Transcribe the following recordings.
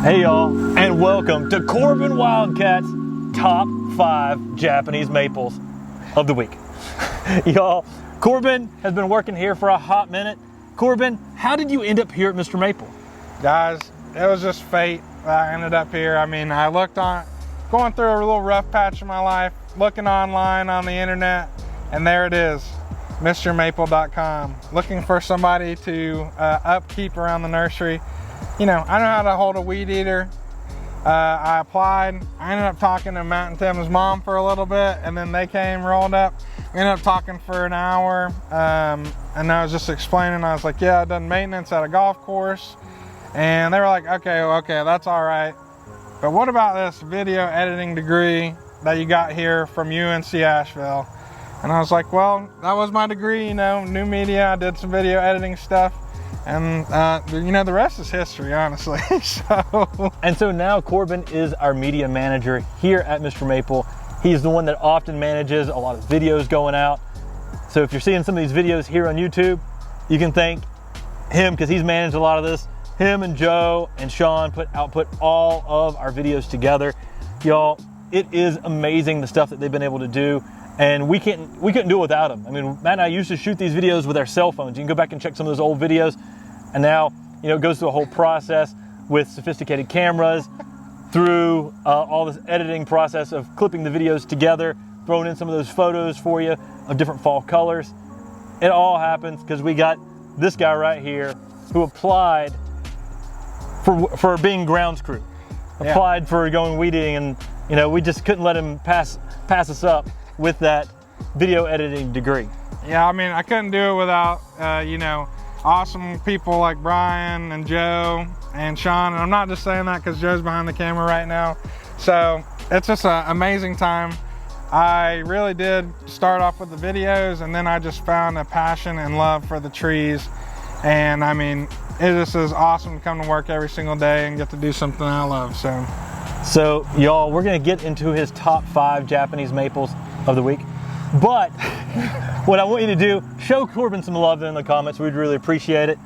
Hey y'all, and welcome to Corbin Wildcat's top 5 Japanese maples of the week. Y'all, Corbin has been working here for a hot minute. Corbin, how did you end up here at Mr. Maple? Guys, it was just fate that I ended up here. I mean, I looked on, going through a little rough patch of my life, looking online on the internet, and there it is, MrMaple.com. Looking for somebody to upkeep around the nursery. You know, I know how to hold a weed eater. I applied. I ended up talking to Matt and Tim's mom for a little bit, and then they came, rolled up. We ended up talking for an hour, and I was just explaining. I was like, yeah, I've done maintenance at a golf course. And they were like, okay, that's all right. But what about this video editing degree that you got here from UNC Asheville? And I was like, well, that was my degree, you know, new media. I did some video editing stuff. And you know, the rest is history, honestly. So now Corbin is our media manager here at Mr. Maple. He's the one that often manages a lot of videos going out. So if you're seeing some of these videos here on YouTube, you can thank him because he's managed a lot of this. Him and Joe and Sean output all of our videos together. Y'all, it is amazing the stuff that they've been able to do. And we couldn't do it without them. I mean, Matt and I used to shoot these videos with our cell phones. You can go back and check some of those old videos. And now, you know, it goes through a whole process with sophisticated cameras, through all this editing process of clipping the videos together, throwing in some of those photos for you of different fall colors. It all happens because we got this guy right here who applied for being grounds crew. Applied for going weed eating, and you know, we just couldn't let him pass us up with that video editing degree. Yeah, I mean, I couldn't do it without, you know, awesome people like Brian and Joe and Sean. And I'm not just saying that because Joe's behind the camera right now. So it's just an amazing time. I really did start off with the videos, and then I just found a passion and love for the trees. And I mean, it just is awesome to come to work every single day and get to do something I love. So y'all, we're gonna get into his top 5 Japanese maples of the week. But what I want you to do, show Corbin some love in the comments. We'd really appreciate it.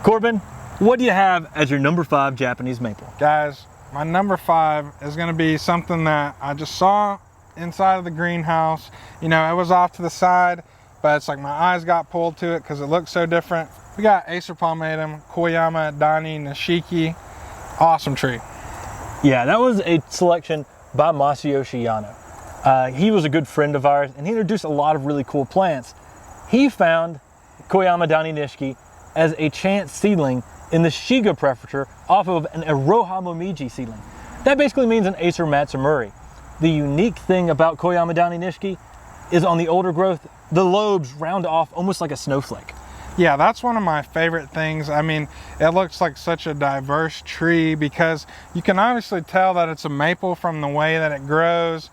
Corbin, what do you have as your number 5 Japanese maple? Guys, my number 5 is gonna be something that I just saw inside of the greenhouse. You know, it was off to the side, but it's like my eyes got pulled to it because it looks so different. We got Acer palmatum, Koyama Dani Nishiki. Awesome tree. Yeah, that was a selection by Masayoshi Yano. He was a good friend of ours, and he introduced a lot of really cool plants. He found Koyama Dani Nishiki as a chance seedling in the Shiga prefecture off of an Iroha Momiji seedling. That basically means an Acer Matsumuri. The unique thing about Koyama Dani Nishiki is on the older growth, the lobes round off almost like a snowflake. Yeah, that's one of my favorite things. I mean, it looks like such a diverse tree because you can obviously tell that it's a maple from the way that it grows.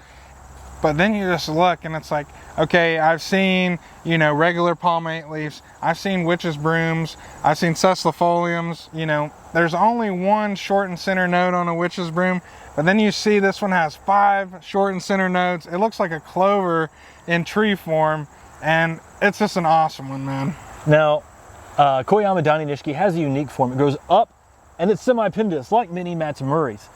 But then you just look and it's like, okay, I've seen, you know, regular palmate leaves. I've seen witch's brooms. I've seen cecilifoliums. You know, there's only one short and center node on a witch's broom. But then you see this one has 5 short and center nodes. It looks like a clover in tree form. And it's just an awesome one, man. Now, Koyama Dani Nishiki has a unique form. It goes up and it's semi-pendulous like many Matsumuris.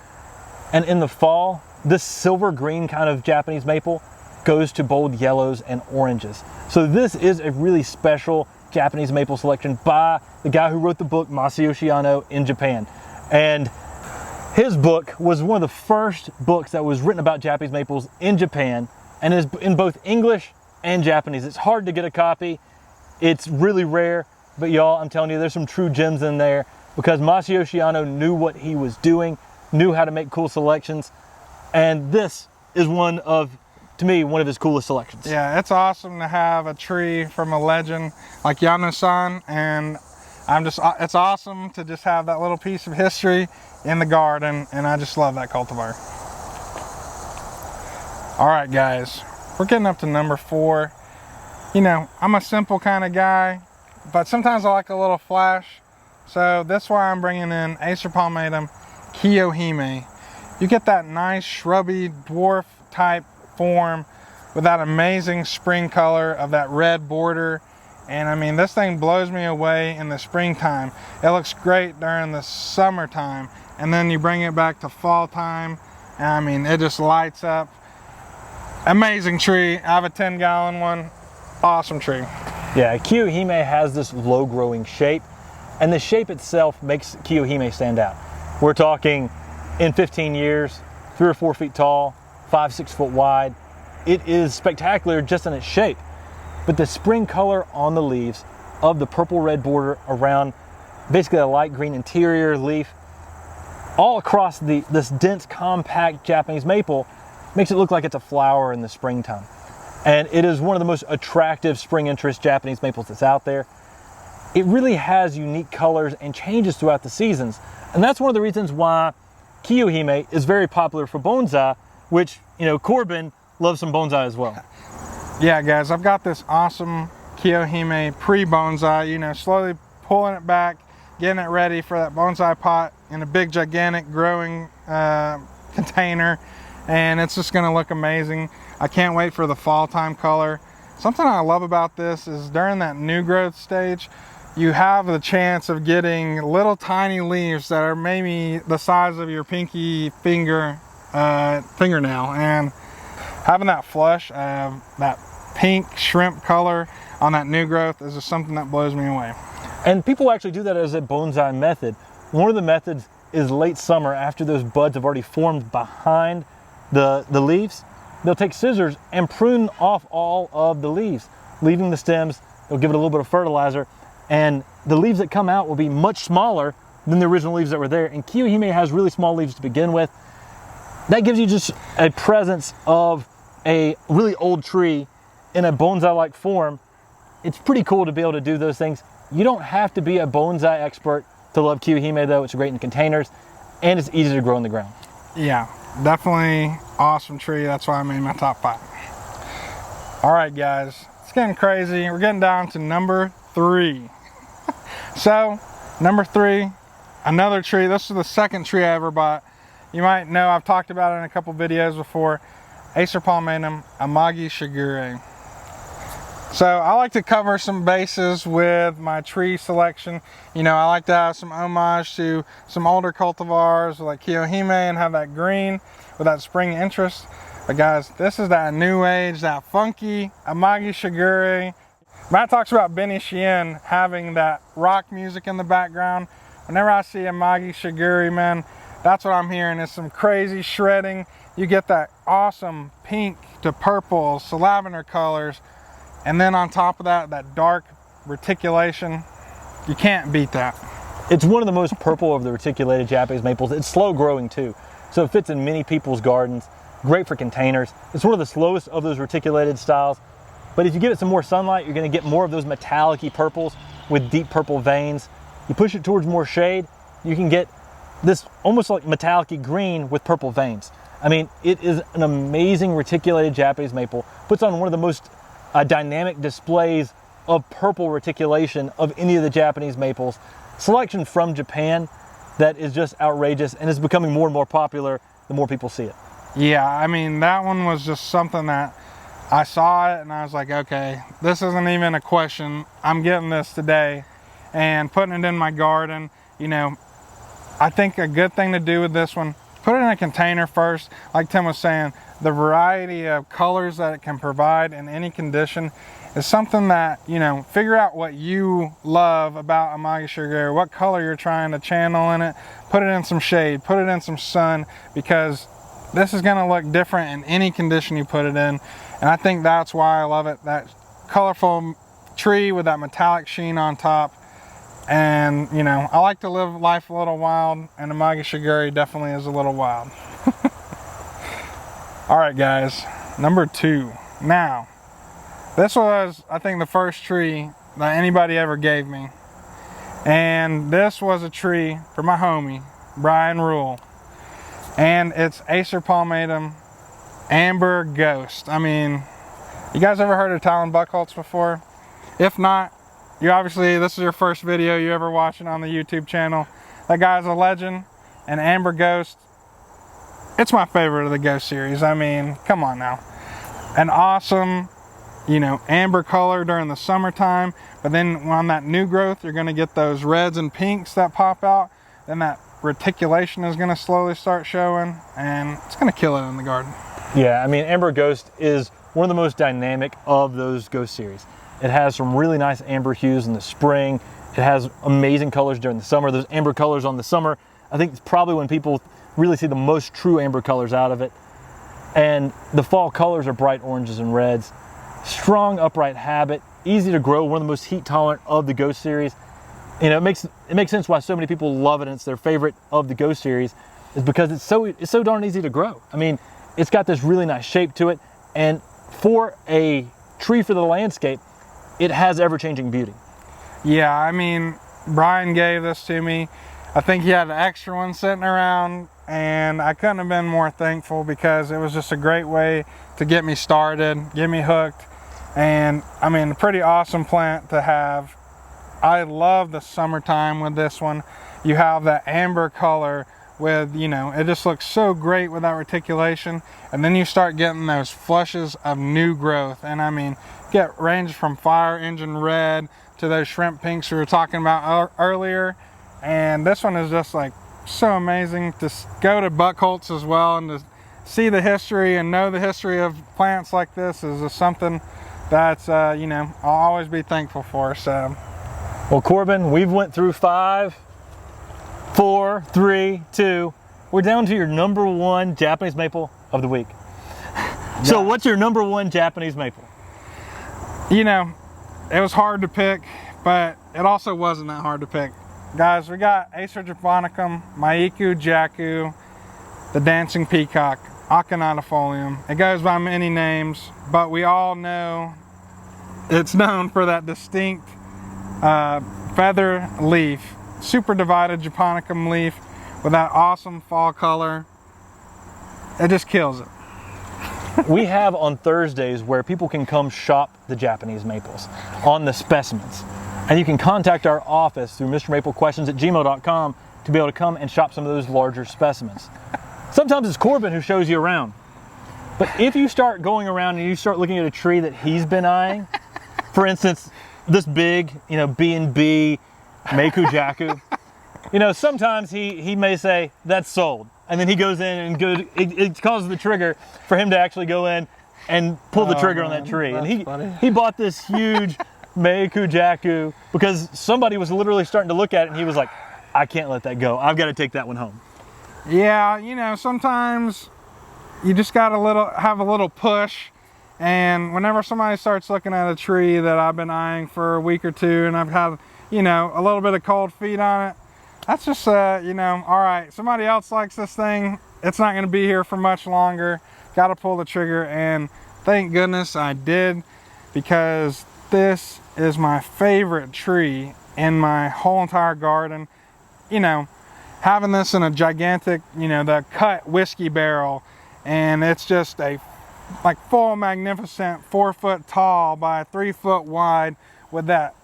And in the fall, this silver green kind of Japanese maple goes to bold yellows and oranges. So this is a really special Japanese maple selection by the guy who wrote the book, Masayoshi Yano, in Japan. And his book was one of the first books that was written about Japanese maples in Japan, and is in both English and Japanese. It's hard to get a copy. It's really rare, but y'all, I'm telling you, there's some true gems in there because Masayoshi Yano knew what he was doing, knew how to make cool selections. And this is to me, one of his coolest selections. Yeah, it's awesome to have a tree from a legend like Yano-san, and it's awesome to just have that little piece of history in the garden, and I just love that cultivar. All right, guys, we're getting up to number 4. You know, I'm a simple kind of guy, but sometimes I like a little flash. So that's why I'm bringing in Acer palmatum Kiyohime. You get that nice shrubby dwarf type form with that amazing spring color of that red border And I mean, this thing blows me away in the springtime. It looks great during the summertime, and then you bring it back to fall time, and I mean, it just lights up. Amazing tree. I have a 10-gallon one. Awesome tree. Yeah, Kiyohime has this low growing shape, and the shape itself makes Kiyohime stand out. We're talking in 15 years, 3 or 4 feet tall, 5-6 foot wide. It is spectacular just in its shape, but the spring color on the leaves of the purple red border around basically a light green interior leaf all across this dense compact Japanese maple makes it look like it's a flower in the springtime. And it is one of the most attractive spring interest Japanese maples that's out there. It really has unique colors and changes throughout the seasons. And that's one of the reasons why Kiyohime is very popular for bonsai, which, you know, Corbin loves some bonsai as well. Yeah, guys, I've got this awesome Kiyohime pre-bonsai, you know, slowly pulling it back, getting it ready for that bonsai pot in a big, gigantic growing container. And it's just gonna look amazing. I can't wait for the fall time color. Something I love about this is during that new growth stage, you have the chance of getting little tiny leaves that are maybe the size of your pinky fingernail, and having that flush of that pink shrimp color on that new growth is just something that blows me away. And people actually do that as a bonsai method. One of the methods is late summer, after those buds have already formed behind the leaves. They'll take scissors and prune off all of the leaves, leaving the stems. They'll give it a little bit of fertilizer, and the leaves that come out will be much smaller than the original leaves that were there. And Kiyohime has really small leaves to begin with. That gives you just a presence of a really old tree in a bonsai-like form. It's pretty cool to be able to do those things. You don't have to be a bonsai expert to love Kiyohime though. It's great in containers, and it's easy to grow in the ground. Yeah, definitely awesome tree. That's why I made my top 5. All right, guys, it's getting crazy. We're getting down to number 3. So, number 3, another tree. This is the second tree I ever bought. You might know I've talked about it in a couple videos before. Acer palmatum Amagi Shigure. So I like to cover some bases with my tree selection. You know, I like to have some homage to some older cultivars like Kiyohime and have that green with that spring interest. But guys, this is that new age, that funky Amagi Shigure. Matt talks about Benny Chien having that rock music in the background. Whenever I see Amagi Shigure, man, that's what I'm hearing, is some crazy shredding. You get that awesome pink to purple to lavender colors. And then on top of that, that dark reticulation. You can't beat that. It's one of the most purple of the reticulated Japanese maples. It's slow growing too, so it fits in many people's gardens. Great for containers. It's one of the slowest of those reticulated styles. But if you give it some more sunlight, you're gonna get more of those metallic-y purples with deep purple veins. You push it towards more shade, you can get this almost like metallic-y green with purple veins. I mean, it is an amazing reticulated Japanese maple. Puts on one of the most dynamic displays of purple reticulation of any of the Japanese maples. Selection from Japan that is just outrageous and is becoming more and more popular the more people see it. Yeah, I mean, that one was just something that I saw it and I was like, okay, this isn't even a question. I'm getting this today and putting it in my garden. You know, I think a good thing to do with this one, put it in a container first. Like Tim was saying, the variety of colors that it can provide in any condition is something that, you know, figure out what you love about Amagi Shigure, what color you're trying to channel in it, put it in some shade, put it in some sun, because this is gonna look different in any condition you put it in. And I think that's why I love it, that colorful tree with that metallic sheen on top. And, you know, I like to live life a little wild, and Amagi Shigure definitely is a little wild. All right, guys, number 2. Now, this was, I think, the first tree that anybody ever gave me. And this was a tree for my homie, Brian Rule. And it's Acer palmatum Amber Ghost. I mean, you guys ever heard of Talon Buchholz before? If not, you obviously, this is your first video you ever watching on the YouTube channel. That guy's a legend. And Amber Ghost, it's my favorite of the Ghost series. I mean, come on now. An awesome you know, amber color during the summertime, but then on that new growth, you're going to get those reds and pinks that pop out. Then that reticulation is going to slowly start showing, and it's going to kill it in the garden. Yeah, I mean, Amber Ghost is one of the most dynamic of those Ghost series. It has some really nice amber hues in the spring. It has amazing colors during the summer. Those amber colors on the summer, I think it's probably when people really see the most true amber colors out of it. And the fall colors are bright oranges and reds. Strong upright habit, easy to grow, one of the most heat tolerant of the Ghost series. You know, it makes sense why so many people love it and it's their favorite of the Ghost series, is because it's so darn easy to grow. I mean, it's got this really nice shape to it, and for a tree for the landscape, it has ever-changing beauty. Yeah, I mean, Brian gave this to me. I think he had an extra one sitting around, and I couldn't have been more thankful because it was just a great way to get me started, get me hooked. And I mean, a pretty awesome plant to have. I love the summertime with this one. You have that amber color with, you know, it just looks so great with that reticulation. And then you start getting those flushes of new growth. And I mean, get range from fire engine red to those shrimp pinks we were talking about earlier. And this one is just like so amazing. To go to Buckholz as well and to see the history and know the history of plants like this is just something that's, you know, I'll always be thankful for. So, well, Corbin, we've went through 5, 4, 3, 2. We're down to your number 1 Japanese maple of the week. So what's your number 1 Japanese maple? You know, it was hard to pick, but it also wasn't that hard to pick. Guys, we got Acer japonicum, Maiku Jaku, the Dancing Peacock, Aconitafolium. It goes by many names, but we all know it's known for that distinct feather leaf, super divided japonicum leaf with that awesome fall color. It just kills it. We have on Thursdays where people can come shop the Japanese maples on the specimens. And you can contact our office through MrMapleQuestions@gmail.com to be able to come and shop some of those larger specimens. Sometimes it's Corbin who shows you around. But if you start going around and you start looking at a tree that he's been eyeing, for instance, this big, you know, B&B Meiku Jaku, you know, sometimes he may say, that's sold. And then he goes in and it causes the trigger for him to actually go in and pull the trigger on that tree. And he bought this huge Meiku Jaku because somebody was literally starting to look at it and he was like, I can't let that go. I've got to take that one home. Yeah, you know, sometimes you just got to have a little push. And whenever somebody starts looking at a tree that I've been eyeing for a week or two and I've had, you know, a little bit of cold feet on it, that's just, you know, all right, somebody else likes this thing. It's not going to be here for much longer. Got to pull the trigger, and thank goodness I did, because this is my favorite tree in my whole entire garden. You know, having this in a gigantic, you know, the cut whiskey barrel, and it's just a like full magnificent 4 foot tall by 3 foot wide with that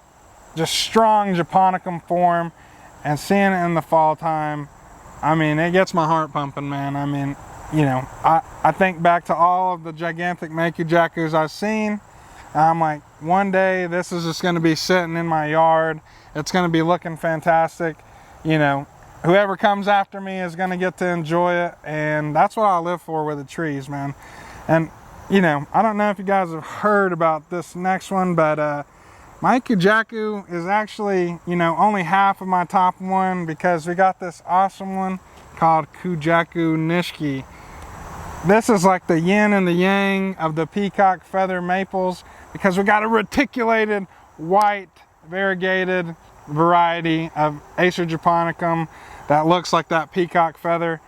just strong japonicum form. And seeing it in the fall time, I mean, it gets my heart pumping, man. I mean, you know, I think back to all of the gigantic Meiku Jakus I've seen. And I'm like, one day this is just going to be sitting in my yard. It's going to be looking fantastic. You know, whoever comes after me is going to get to enjoy it. And that's what I live for with the trees, man. And, you know, I don't know if you guys have heard about this next one, but Meiku Jaku is actually, you know, only half of my top one, because we got this awesome one called Kujaku Nishiki. This is like the yin and the yang of the peacock feather maples, because we got a reticulated white variegated variety of Acer japonicum that looks like that peacock feather.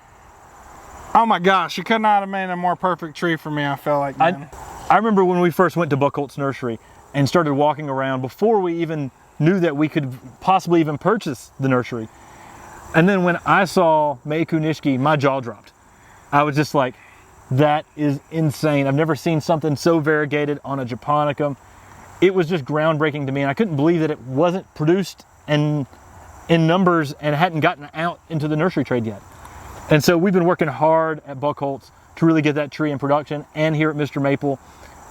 Oh my gosh, you could not have made a more perfect tree for me, I feel like, man. I remember when we first went to Buckholz Nursery and started walking around before we even knew that we could possibly even purchase the nursery. And then when I saw Meiku Nishiki, my jaw dropped. I was just like, that is insane. I've never seen something so variegated on a japonicum. It was just groundbreaking to me, and I couldn't believe that it wasn't produced and in numbers and hadn't gotten out into the nursery trade yet. And so we've been working hard at Buckholz to really get that tree in production, and here at Mr. Maple.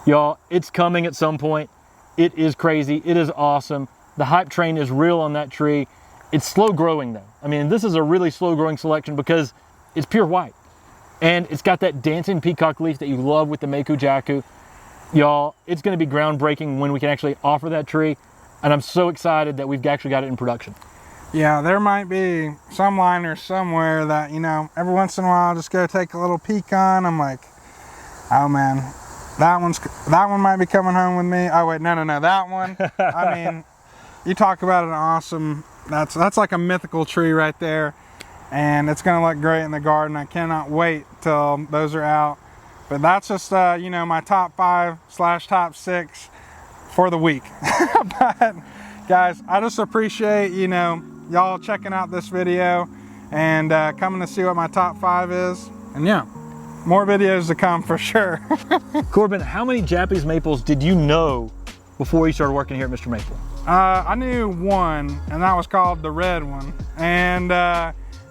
Y'all, it's coming at some point. It is crazy. It is awesome. The hype train is real on that tree. It's slow growing though. I mean, this is a really slow growing selection because it's pure white. And it's got that dancing peacock leaf that you love with the Meiku Jaku. Y'all, it's gonna be groundbreaking when we can actually offer that tree. And I'm so excited that we've actually got it in production. Yeah, there might be some liners somewhere that, you know, every once in a while I'll just go take a little peek on. I'm like, oh man, that one might be coming home with me. Oh wait, no, that one. I mean, you talk about an awesome, that's like a mythical tree right there. And it's gonna look great in the garden. I cannot wait till those are out. But that's just, you know, my top 5/top 6 for the week. But guys, I just appreciate, you know, y'all checking out this video and coming to see what my top 5 is. And yeah, more videos to come for sure. Corbin, how many Japanese maples did you know before you started working here at MrMaple? I knew one, and that was called the red one. And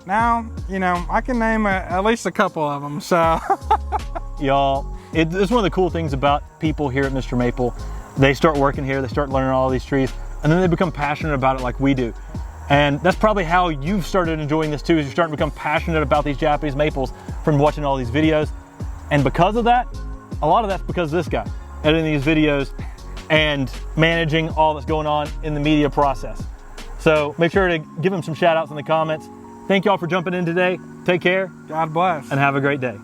now, you know, I can name at least a couple of them, so. Y'all, it's one of the cool things about people here at MrMaple. They start working here, they start learning all these trees, and then they become passionate about it like we do. And that's probably how you've started enjoying this too, is you're starting to become passionate about these Japanese maples from watching all these videos. And because of that, a lot of that's because of this guy, editing these videos and managing all that's going on in the media process. So make sure to give him some shout outs in the comments. Thank y'all for jumping in today. Take care. God bless. And have a great day.